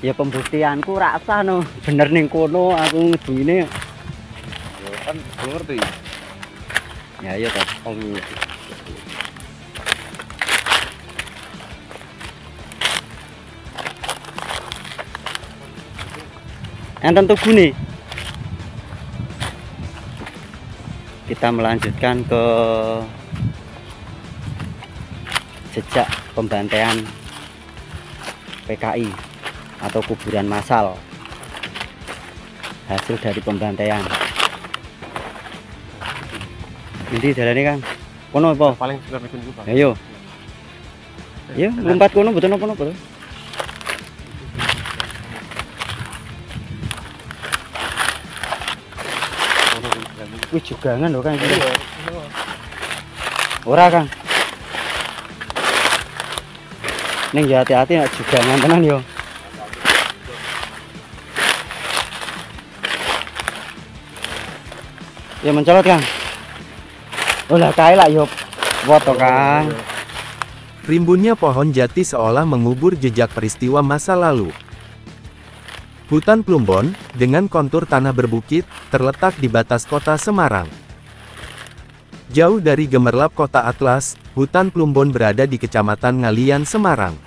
Ya pembuktianku rasa no bener ning kono aku ngedungine. Ya kan belum ngerti. Ya iya toh. Enten tugu nih. Kita melanjutkan ke jejak pembantaian PKI atau kuburan massal hasil dari pembantaian. Ini jalan ini kan kono apa? Paling sekitar itu juga. Ayo. Ayo lompat kono betul apa? Wih jugangan loh kan ini. Ora Kang. Ning ya hati-hati nek jugangan tenan yo. Ya mencolot Kang. Olah kae lah yo foto Kang. Rimbunnya pohon jati seolah mengubur jejak peristiwa masa lalu. Hutan Plumbon, dengan kontur tanah berbukit, terletak di batas kota Semarang. Jauh dari gemerlap kota Atlas, hutan Plumbon berada di Kecamatan Ngalian, Semarang.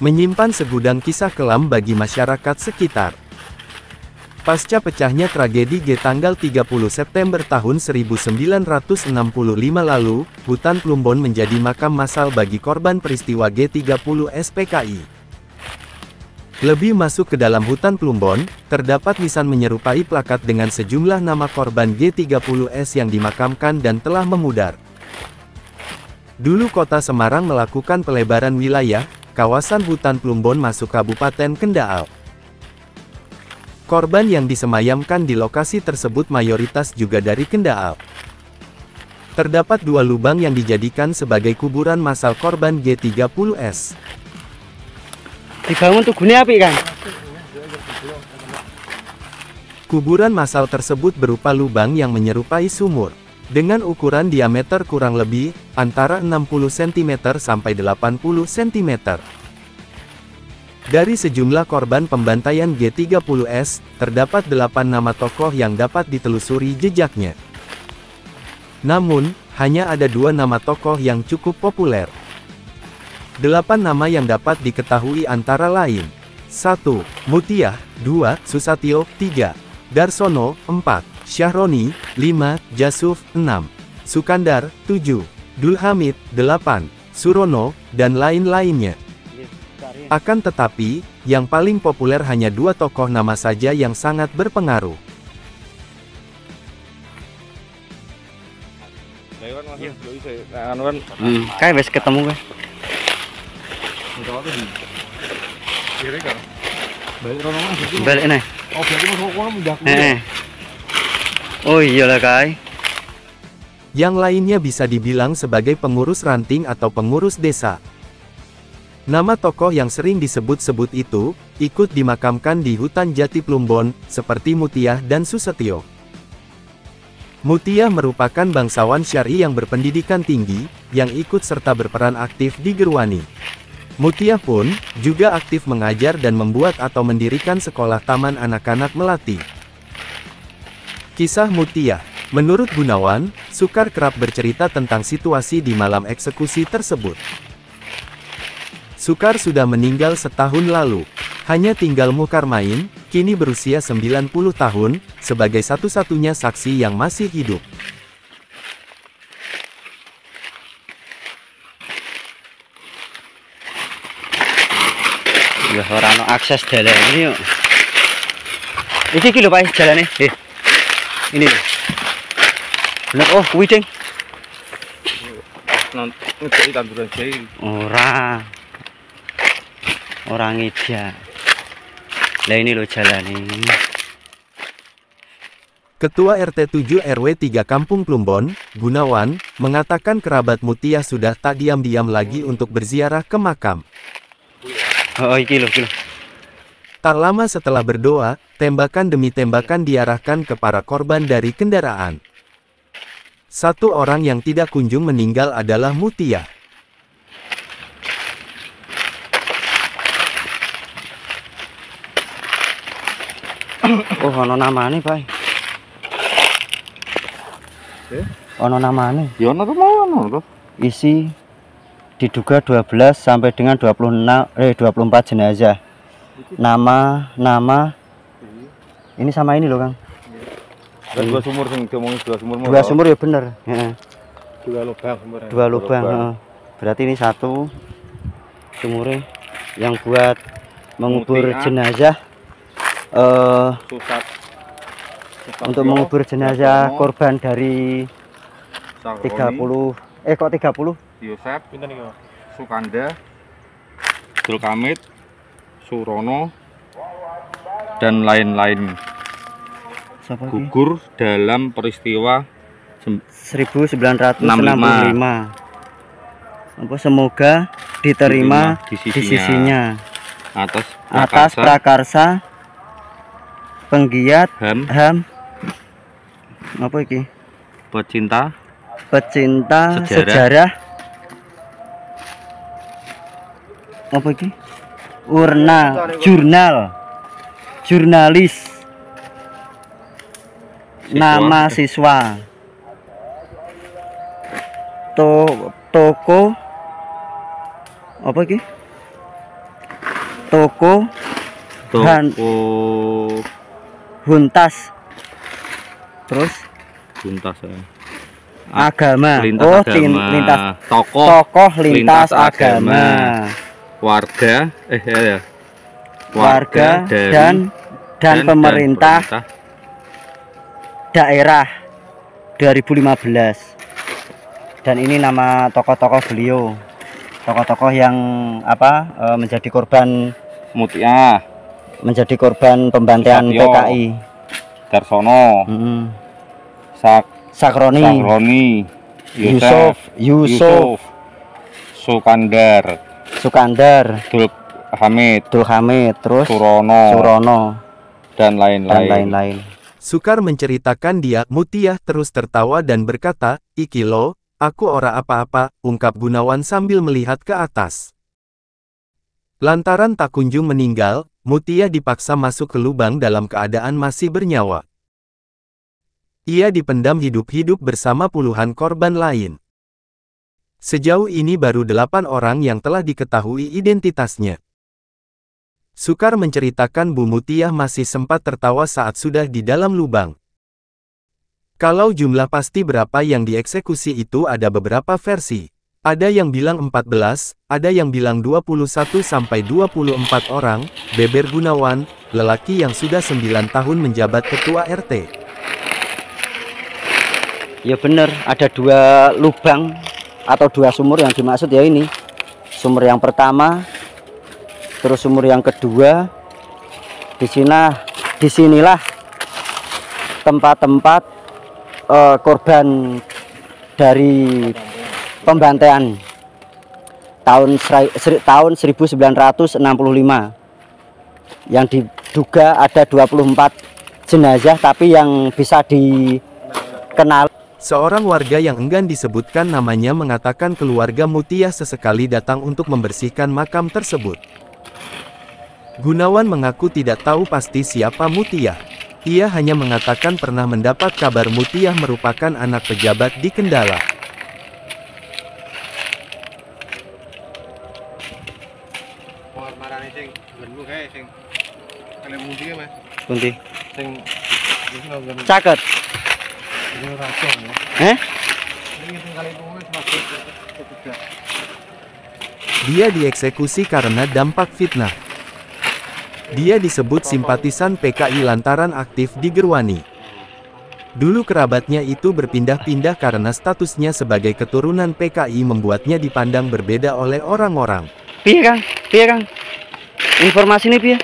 Menyimpan segudang kisah kelam bagi masyarakat sekitar. Pasca pecahnya tragedi G tanggal 30 September tahun 1965 lalu, hutan Plumbon menjadi makam massal bagi korban peristiwa G30 SPKI. Lebih masuk ke dalam hutan Plumbon, terdapat nisan menyerupai plakat dengan sejumlah nama korban G30S yang dimakamkan dan telah memudar. Dulu kota Semarang melakukan pelebaran wilayah, kawasan hutan Plumbon masuk Kabupaten Kendal. Korban yang disemayamkan di lokasi tersebut mayoritas juga dari Kendal. Terdapat 2 lubang yang dijadikan sebagai kuburan massal korban G30S. Dibangun tugune apik Kang. Kuburan massal tersebut berupa lubang yang menyerupai sumur, dengan ukuran diameter kurang lebih, antara 60 cm sampai 80 cm. Dari sejumlah korban pembantaian G30S, terdapat 8 nama tokoh yang dapat ditelusuri jejaknya. Namun, hanya ada 2 nama tokoh yang cukup populer. 8 nama yang dapat diketahui antara lain. 1. Mutiah, 2. Susatyo, 3. Darsono, 4. Syahroni, 5. Jasuf, 6. Sukandar, 7. Dulhamid, 8. Surono, dan lain-lainnya. Akan tetapi, yang paling populer hanya 2 tokoh nama saja yang sangat berpengaruh. Kayak wis ketemu kowe. Balik nih. Oh, berarti masuk kono mundak. Oh iyalah Kai. Yang lainnya bisa dibilang sebagai pengurus ranting atau pengurus desa. Nama tokoh yang sering disebut-sebut itu, ikut dimakamkan di hutan jati Plumbon, seperti Mutiah dan Susetyo. Mutiah merupakan bangsawan syari yang berpendidikan tinggi, yang ikut serta berperan aktif di Gerwani. Mutiah pun, juga aktif mengajar dan membuat atau mendirikan sekolah taman anak-anak melati. Kisah Mutiah. Menurut Gunawan, Sukar kerap bercerita tentang situasi di malam eksekusi tersebut. Sukar sudah meninggal setahun lalu. Hanya tinggal Mukarmain, kini berusia 90 tahun, sebagai satu-satunya saksi yang masih hidup. Ya ora ono akses dalan ini yuk. Iki lho Pak jalane. Ini lho. Bener oh kuwi Ding. Nanti tanduran jai. Ora ngejak. Lah ini lho jalane. Ketua RT 7 RW 3 Kampung Plumbon, Gunawan, mengatakan kerabat Mutiah sudah tak diam-diam lagi untuk berziarah ke makam. Oh iki lho. Tak lama setelah berdoa, tembakan demi tembakan diarahkan ke para korban dari kendaraan. Satu orang yang tidak kunjung meninggal adalah Mutiah. Oh, ono namane, Pak. Ono namane. Ya ono tuh mau ono tuh. Isi diduga 12 sampai dengan 24 jenazah. Nama ini sama ini loh, Kang. Dua sumur sing diomongin dua sumur. Dua sumur ya bener. Heeh. Dua lubang sumur. Dua lubang, heeh. Berarti ini satu sumurnya yang buat mengubur jenazah untuk mengubur jenazah korban dari 30 kok 30? Yosep, pinten iki? Sukanda, Dulkamit, Surono, dan lain-lain gugur dalam peristiwa 1965. Semoga diterima di sisinya atas prakarsa penggiat HAM apa iki? Pecinta sejarah apa iki? Jurnalis nama siswa toko apa iki? Toko Huntas terus agama lintas tokoh lintas agama warga dan pemerintah daerah 2015. Dan ini nama tokoh-tokoh beliau, tokoh-tokoh yang menjadi korban Mutia, menjadi korban pembantaian Satyo, PKI. Darsono, Sakroni, Yusuf, Sukandar, Dulhamid, terus Surono, dan lain-lain. Sukar menceritakan Mutia terus tertawa dan berkata, "Iki lo, aku ora apa-apa," ungkap Gunawan sambil melihat ke atas. Lantaran tak kunjung meninggal, Mutia dipaksa masuk ke lubang dalam keadaan masih bernyawa. Ia dipendam hidup-hidup bersama puluhan korban lain. Sejauh ini baru 8 orang yang telah diketahui identitasnya. Sukar menceritakan Bu Mutia masih sempat tertawa saat sudah di dalam lubang. Kalau jumlah pasti berapa yang dieksekusi itu ada beberapa versi. Ada yang bilang 14, ada yang bilang 21 sampai 24 orang, beber Gunawan, lelaki yang sudah 9 tahun menjabat ketua RT. Ya bener, ada 2 lubang atau 2 sumur yang dimaksud ya ini. Sumur yang pertama, terus sumur yang kedua. Disinilah tempat-tempat korban dari pembantaian tahun 1965 yang diduga ada 24 jenazah tapi yang bisa dikenal. Seorang warga yang enggan disebutkan namanya mengatakan keluarga Mutia sesekali datang untuk membersihkan makam tersebut. Gunawan mengaku tidak tahu pasti siapa Mutia. Ia hanya mengatakan pernah mendapat kabar Mutia merupakan anak pejabat di Kendala. Caket. Dia dieksekusi karena dampak fitnah. Dia disebut simpatisan PKI lantaran aktif di Gerwani. Dulu kerabatnya itu berpindah-pindah karena statusnya sebagai keturunan PKI membuatnya dipandang berbeda oleh orang-orang. Piye Kang? Informasi ini piye?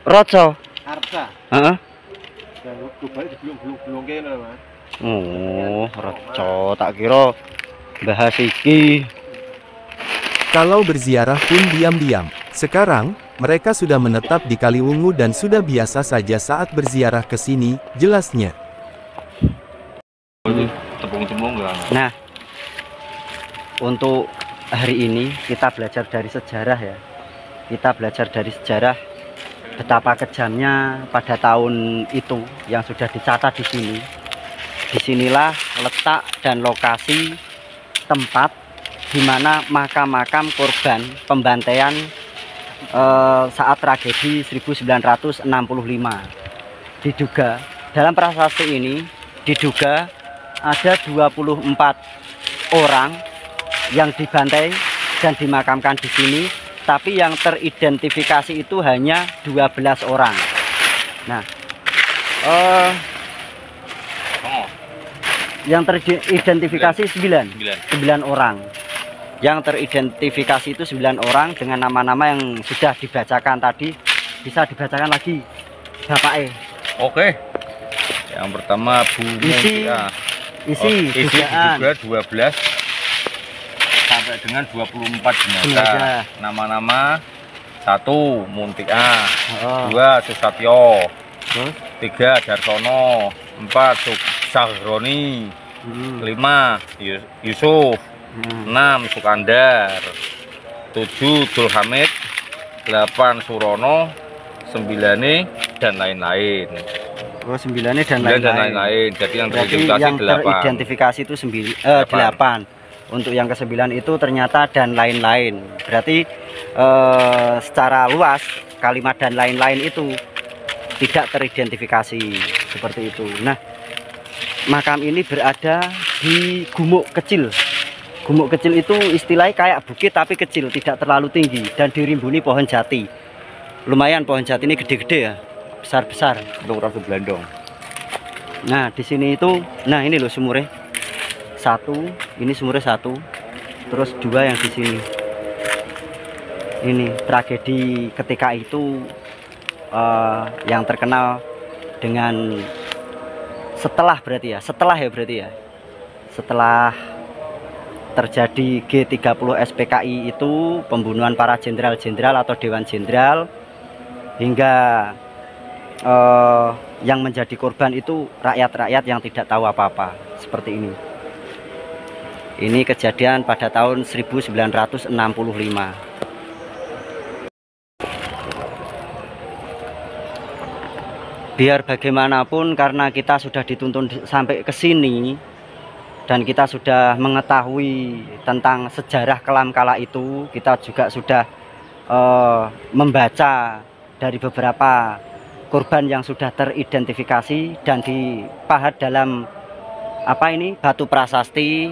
Roco. Arsa. Heeh. Dan balik belum kene, Mas. Oh, Roco, tak kira bahas iki. Kalau berziarah pun diam-diam. Sekarang, mereka sudah menetap di Kaliwungu dan sudah biasa saja saat berziarah ke sini, jelasnya. Nah, untuk hari ini kita belajar dari sejarah ya. kita belajar dari sejarah betapa kejamnya pada tahun itu yang sudah dicatat di sini. Disinilah letak dan lokasi tempat di mana makam-makam korban pembantaian saat tragedi 1965. Diduga dalam prasasti ini diduga ada 24 orang yang dibantai dan dimakamkan di sini, tapi yang teridentifikasi itu hanya 12 orang. Nah, yang teridentifikasi 9 orang. Yang teridentifikasi itu 9 orang dengan nama-nama yang sudah dibacakan tadi. Bisa dibacakan lagi, Bapak E. Oke. Yang pertama Bu Muntiah. Isi juga 12 sampai dengan 24 jenazah. Nama-nama 1 Muntiah, 2 Susatyo, 3 Darsono, 4 Sahroni, 5 Yusuf, 6 Sukandar, 7 Dul Hamid, 8 Surono, 9 dan lain-lain. Oh, 9 dan lain-lain. Jadi yang teridentifikasi itu 8. Untuk yang ke-9 itu ternyata dan lain-lain. Berarti secara luas kalimat dan lain-lain itu tidak teridentifikasi seperti itu. Nah, makam ini berada di gumuk kecil. Gumuk kecil itu istilahnya kayak bukit tapi kecil, tidak terlalu tinggi dan dirimbuni pohon jati. Lumayan pohon jati ini gede-gede ya. Besar-besar untuk Rasul Blandong. Nah, di sini itu, nah ini loh sumurnya. 1, ini sumurnya 1. Terus 2 yang di sini. Ini tragedi ketika itu yang terkenal dengan setelah berarti ya. Setelah terjadi G30 SPKI itu pembunuhan para jenderal-jenderal atau dewan jenderal, hingga yang menjadi korban itu rakyat-rakyat yang tidak tahu apa-apa seperti ini. Ini kejadian pada tahun 1965. Biar bagaimanapun karena kita sudah dituntun sampai ke sini dan kita sudah mengetahui tentang sejarah kelam kala itu, kita juga sudah membaca dari beberapa korban yang sudah teridentifikasi dan dipahat dalam batu prasasti.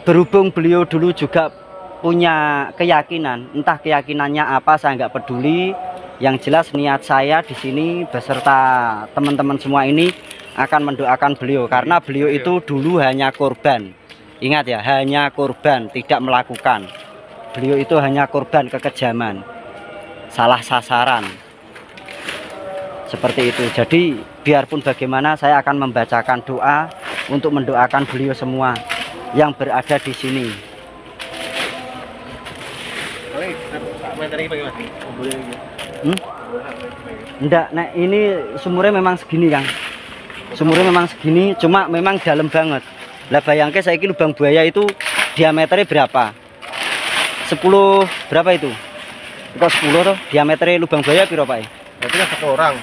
Berhubung beliau dulu juga punya keyakinan, entah keyakinannya apa saya nggak peduli. Yang jelas niat saya di sini beserta teman-teman semua ini akan mendoakan beliau karena beliau itu dulu hanya korban. Ingat ya, hanya korban, tidak melakukan. Beliau itu hanya korban kekejaman, salah sasaran. Seperti itu. Jadi biarpun bagaimana saya akan membacakan doa untuk mendoakan beliau semua yang berada di sini. Enggak, nah ini sumurnya memang segini Kang. Sumurnya memang segini, cuma memang dalam banget. Lah bayangke saiki lubang buaya itu diameternya berapa? 10 berapa itu? Kok 10 toh? Diameternya lubang buaya piro Pak? Berarti kan 1 orang.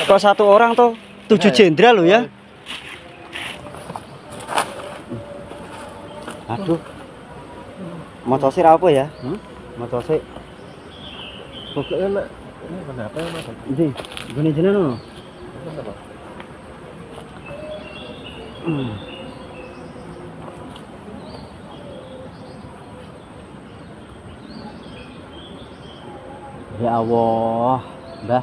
Kok 1 orang toh? 7 jenderal loh ya. Aduh. Motosir apa ya? Motosir. Pokoknya ini kenapa ya Mas? Ini, gini jenengan. Ya Allah, Mbah.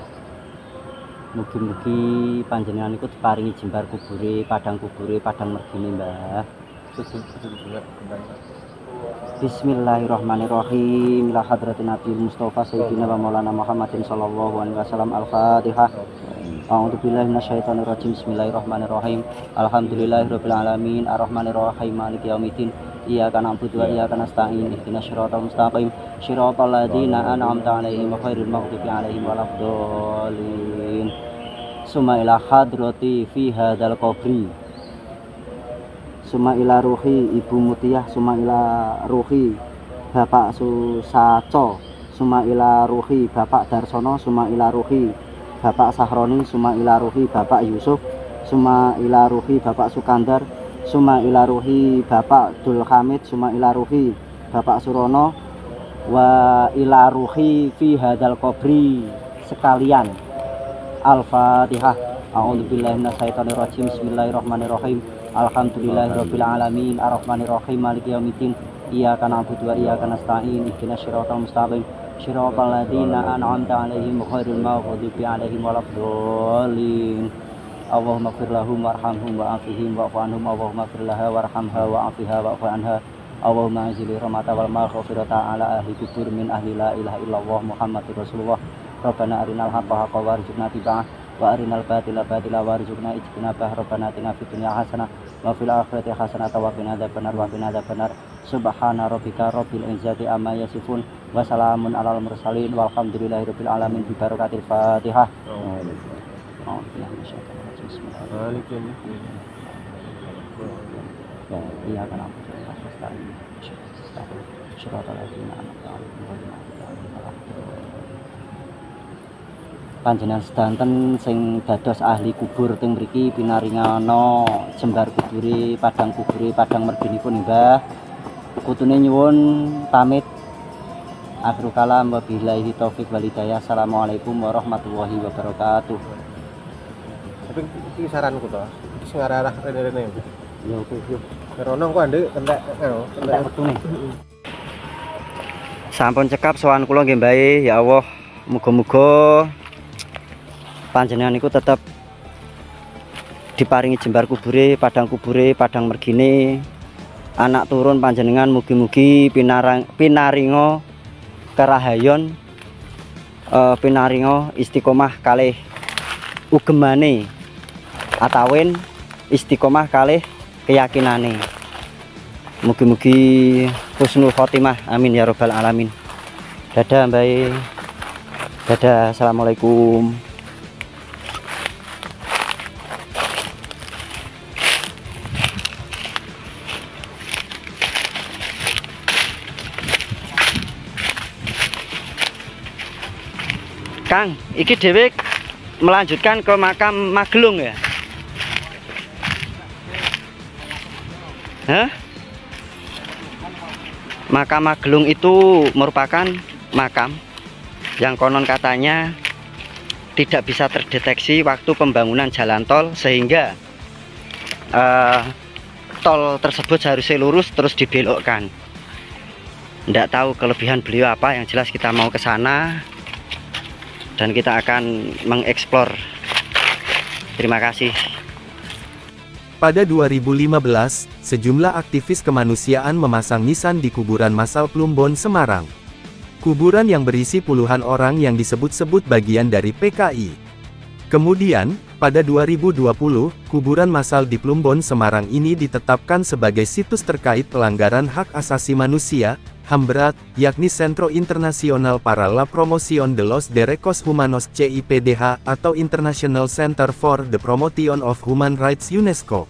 Mugi-mugi panjenengan iku diparingi jembar kubure, padang mergine, Mbah. Bismillahirrahmanirrahim. Ila hadratin Nabi Mustafa Sayyidina wa Maulana Muhammadin sallallahu alaihi wasallam. Al-Fatihah. A'udzubillahi minasyaitonir rajim. Bismillahirrahmanirrahim. Alhamdulillahirabbil alamin. Arrahmanirrahim. Maliki yaumiddin. Iyyaka na'budu wa iyyaka nasta'in. Ihdinas siratal mustaqim. Shiratal ladzina an'amta 'alaihim ghairil maghdubi 'alaihim waladdallin. Summa ila hadrati fi hadzal qabri. Summa ila ruhi Ibu Mutiah, summa ila ruhi Bapak Susaco, summa ila ruhi Bapak Darsono, summa ila ruhi Bapak Sahroni, summa ila ruhi Bapak Yusuf, summa ila ruhi Bapak Sukandar, summa ila ruhi Bapak Dul Hamid, summa ila ruhi Bapak Surono, wa ila ruhi fi hadal qabri sekalian. Al-Fatihah. A'udzubillahi minasyaitonirrajim. Bismillahirrahmanirrahim. Alhamdulillahirabbil alamin, arrahmanirrahim, maliki yaumiddin. Iyyaka na'budu wa iyyaka nasta'in. Ihdinas siratal mustaqim. Shiratal ladzina an'amta 'alaihim ghairil maghdubi 'alaihim waladdallin. Allahumma ighfir lahum warhamhum wa'afihim wa'fu anhum. Allahumma ighfir laha warhamha wa'afiha wa'fu anha. Allahumma anzil rahmata wal maghfirata 'ala ahli kubur min ahli la ilaha illallah Muhammadur Rasulullah. Rabbana arinal haqqa haqqan warzuqna tiba'ah wa arinal batila batila warzuqna ijtinabah. Rabbana atina fid dunya hasanah wa fil akhirati hasanah wa qina adzabannar. Subhana rabbika rabbil izzati amma yasifun wa salamun alal mursalin walhamdulillahirabbil alamin bi barakatil Fatihah. Iya kan panjenengan sedanten sing dados ahli kubur teng mriki pinaringana jembar kubure, padang merginipun Mbah. Kutune nyuwun pamit. Akhirul kalam wa billahi taufik wal hidayah. Assalamualaikum warahmatullahi wabarakatuh. Tapi iki saranku to. Iki sing arah-arah rene-rene. Ya oke, yuk. Rono kok ndek entek Entek wetune. Sampun cekap sowan kula nggih Mbah. Ya Allah, muga-muga panjenengan niku tetep diparingi jembar kubure, padang mergine. Anak turun panjenengan mugi-mugi pinaringa kerahayon, pinaringa istiqomah kalih ugemane atawin istiqomah kalih keyakinane. Mugi-mugi husnul khotimah, amin ya robbal alamin. Dadah Mbak. Dadah, assalamualaikum. Kang, iki dhewe melanjutkan ke makam Magelung ya? Hah? Makam Magelung itu merupakan makam yang konon katanya tidak bisa terdeteksi waktu pembangunan jalan tol, sehingga tol tersebut seharusnya lurus terus dibelokkan. Tidak tahu kelebihan beliau apa, yang jelas kita mau ke sana dan kita akan mengeksplor. Terima kasih. Pada 2015, sejumlah aktivis kemanusiaan memasang nisan di kuburan massal Plumbon, Semarang. Kuburan yang berisi puluhan orang yang disebut-sebut bagian dari PKI. Kemudian, pada 2020, kuburan massal di Plumbon, Semarang ini ditetapkan sebagai situs terkait pelanggaran hak asasi manusia, HAM berat, yakni Centro Internacional para la Promoción de los Derechos Humanos CIPDH, atau International Center for the Promotion of Human Rights UNESCO.